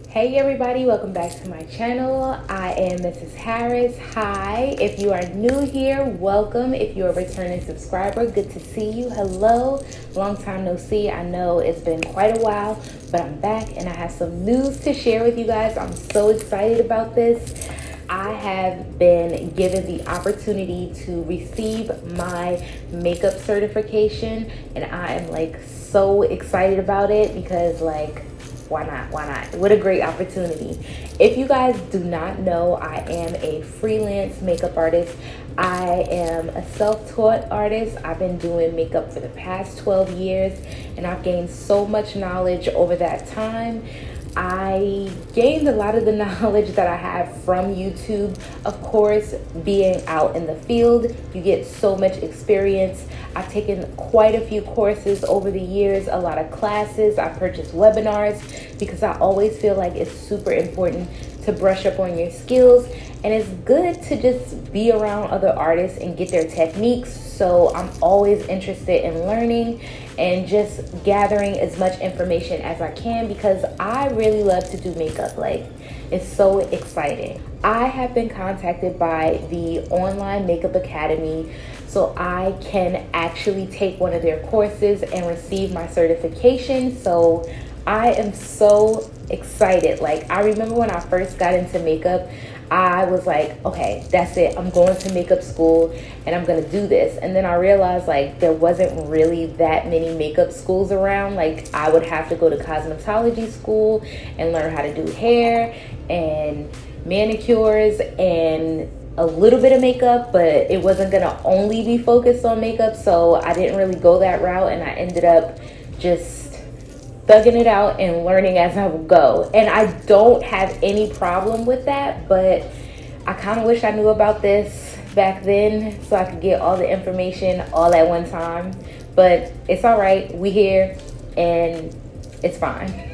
Hey everybody, welcome back to my channel. I am Mrs. Harris. Hi, if you are new here, welcome. If you're a returning subscriber, good to see you. Hello, long time no see. I know it's been quite a while, but I'm back and I have some news to share with you guys. I'm so excited about this. I have been given the opportunity to receive my makeup certification and I am like so excited about it because why not? What a great opportunity. If you guys do not know, I am a freelance makeup artist. I am a self-taught artist. I've been doing makeup for the past 12 years and I've gained so much knowledge over that time. I gained a lot of the knowledge that I have from YouTube. Of course, being out in the field, you get so much experience. I've taken quite a few courses over the years, a lot of classes. I purchased webinars because I always feel like it's super important to brush up on your skills, and it's good to just be around other artists and get their techniques. So I'm always interested in learning and just gathering as much information as I can because I really love to do makeup. Like, it's so exciting. I have been contacted by the Online Makeup Academy so I can actually take one of their courses and receive my certification. So I am so excited. Like, I remember when I first got into makeup, I was like, okay, that's it. I'm going to makeup school and I'm going to do this. And then I realized like there wasn't really that many makeup schools around. Like, I would have to go to cosmetology school and learn how to do hair and manicures and a little bit of makeup, but it wasn't going to only be focused on makeup. So I didn't really go that route and I ended up just thugging it out and learning as I would go. And I don't have any problem with that, but I kind of wish I knew about this back then so I could get all the information all at one time. But it's all right. We here and it's fine.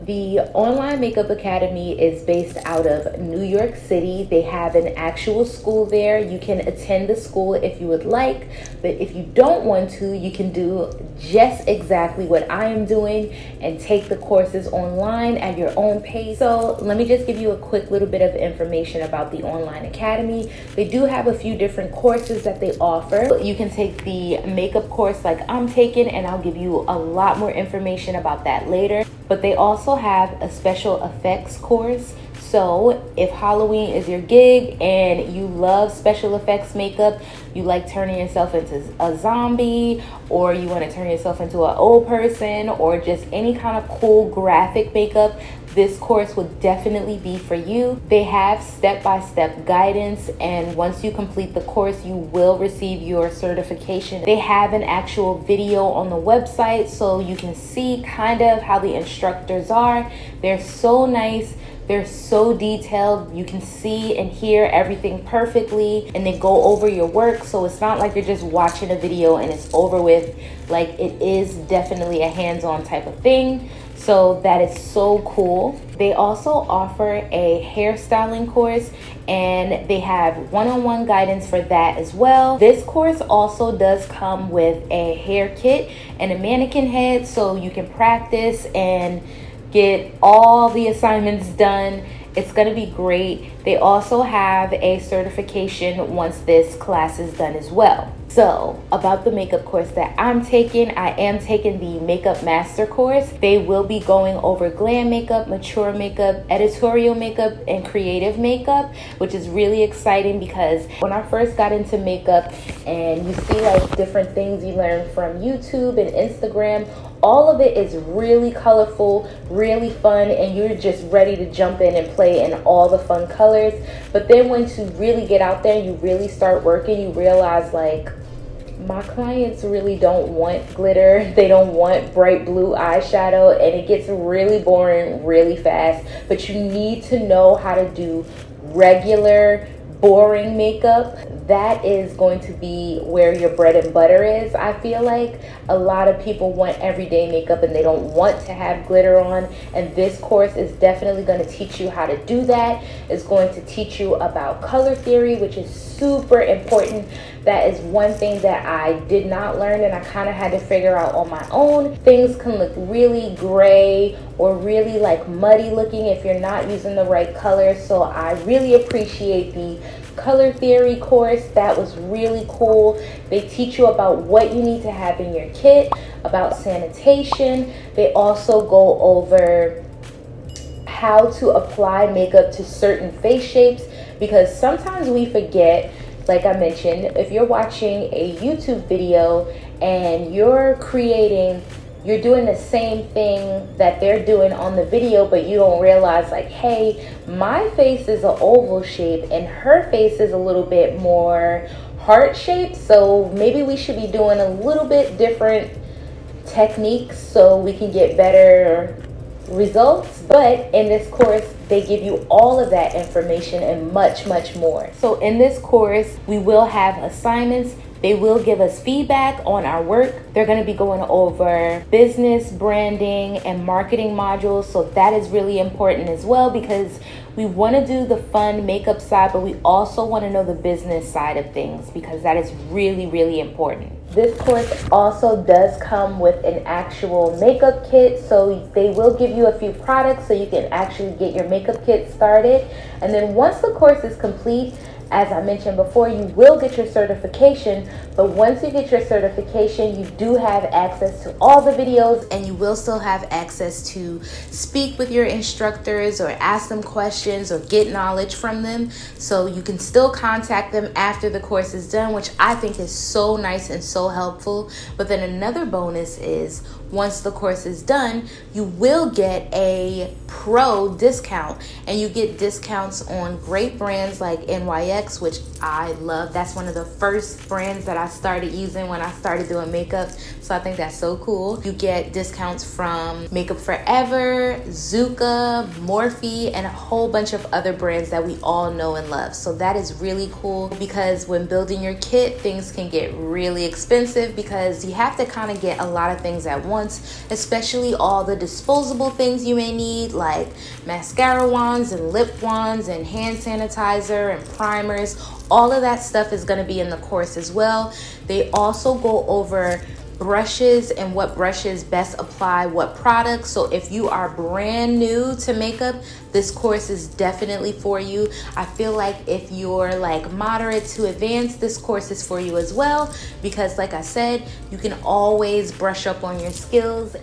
The Online Makeup Academy is based out of New York City. They have an actual school there. You can attend the school if you would like, but if you don't want to, you can do just exactly what I am doing and take the courses online at your own pace. So let me just give you a quick little bit of information about the Online Academy. They do have a few different courses that they offer. You can take the makeup course like I'm taking, and I'll give you a lot more information about that later. But they also have a special effects course. So if Halloween is your gig and you love special effects makeup, you like turning yourself into a zombie, or you want to turn yourself into an old person, or just any kind of cool graphic makeup, this course would definitely be for you. They have step-by-step guidance, and once you complete the course, you will receive your certification. They have an actual video on the website so you can see kind of how the instructors are. They're so nice. They're so detailed. You can see and hear everything perfectly, and they go over your work. So it's not like you're just watching a video and it's over with. Like, it is definitely a hands-on type of thing. So that is so cool. They also offer a hairstyling course, and they have one-on-one guidance for that as well. This course also does come with a hair kit and a mannequin head, so you can practice and get all the assignments done. It's going to be great. They also have a certification once this class is done as well. So about the makeup course that I'm taking, I am taking the Makeup Master course. They will be going over glam makeup, mature makeup, editorial makeup, and creative makeup, which is really exciting because when I first got into makeup and you see like different things you learn from YouTube and Instagram, all of it is really colorful, really fun, and you're just ready to jump in and play in all the fun colors. But then once you really get out there and you really start working, you realize like, my clients really don't want glitter. They don't want bright blue eyeshadow, and it gets really boring really fast. But you need to know how to do regular, boring makeup. that is going to be where your bread and butter is. I feel like a lot of people want everyday makeup and they don't want to have glitter on, and this course is definitely going to teach you how to do that. It's going to teach you about color theory, which is super important. That is one thing that I did not learn and I kind of had to figure out on my own. Things can look really gray or really like muddy looking if you're not using the right color. So I really appreciate the color theory course. That was really cool. They teach you about what you need to have in your kit, about sanitation. They also go over how to apply makeup to certain face shapes, because sometimes we forget. Like I mentioned, if you're watching a YouTube video and you're doing the same thing that they're doing on the video, but you don't realize, like, hey, my face is an oval shape and her face is a little bit more heart shaped, so maybe we should be doing a little bit different techniques so we can get better results. But in this course, they give you all of that information and much more. So in this course, we will have assignments. They will give us feedback on our work. They're going to be going over business, branding, and marketing modules. So that is really important as well, because we want to do the fun makeup side, but we also want to know the business side of things, because that is really important. This course also does come with an actual makeup kit, so they will give you a few products so you can actually get your makeup kit started. And then once the course is complete, as I mentioned before, you will get your certification, but once you get your certification, you do have access to all the videos, and you will still have access to speak with your instructors or ask them questions or get knowledge from them. So you can still contact them after the course is done, which I think is so nice and so helpful. But then another bonus is, once the course is done, you will get a pro discount, and you get discounts on great brands like NYX, which I love. That's one of the first brands that I started using when I started doing makeup, so I think that's so cool. You get discounts from Makeup Forever, Zuka, Morphe, and a whole bunch of other brands that we all know and love. So that is really cool, because when building your kit, things can get really expensive because you have to kind of get a lot of things at once, especially all the disposable things you may need, like mascara wands and lip wands and hand sanitizer and primers. All of that stuff is going to be in the course as well. They also go over brushes and what brushes best apply what products. So if you are brand new to makeup, this course is definitely for you. I feel like if you're like moderate to advanced, this course is for you as well, because like I said, you can always brush up on your skills.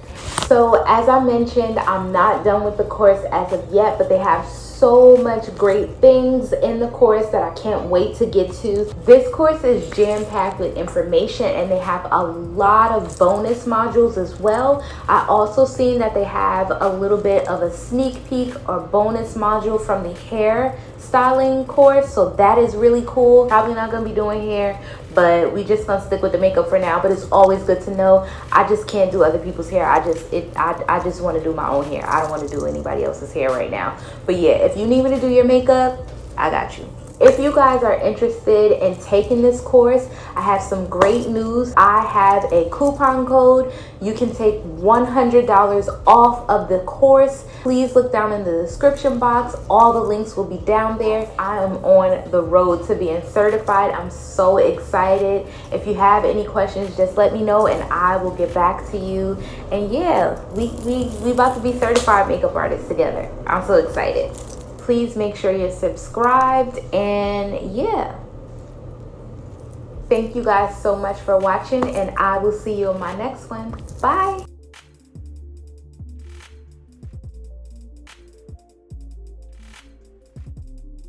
So as I mentioned, I'm not done with the course as of yet, but they have so much great things in the course that I can't wait to get to. This course is jam-packed with information, and they have a lot of bonus modules as well. I also seen that they have a little bit of a sneak peek or bonus module from the hair styling course, so that is really cool. Probably not gonna be doing hair, but we just gonna stick with the makeup for now. But it's always good to know. I just can't do other people's hair. I just want to do my own hair. I don't want to do anybody else's hair right now. But yeah, if you need me to do your makeup, I got you. If you guys are interested in taking this course, I have some great news. I have a coupon code. You can take $100 off of the course. Please look down in the description box. All the links will be down there. I am on the road to being certified. I'm so excited. If you have any questions, just let me know and I will get back to you. And yeah, we about to be certified makeup artists together. I'm so excited. Please make sure you're subscribed, and yeah. Thank you guys so much for watching, and I will see you in my next one. Bye.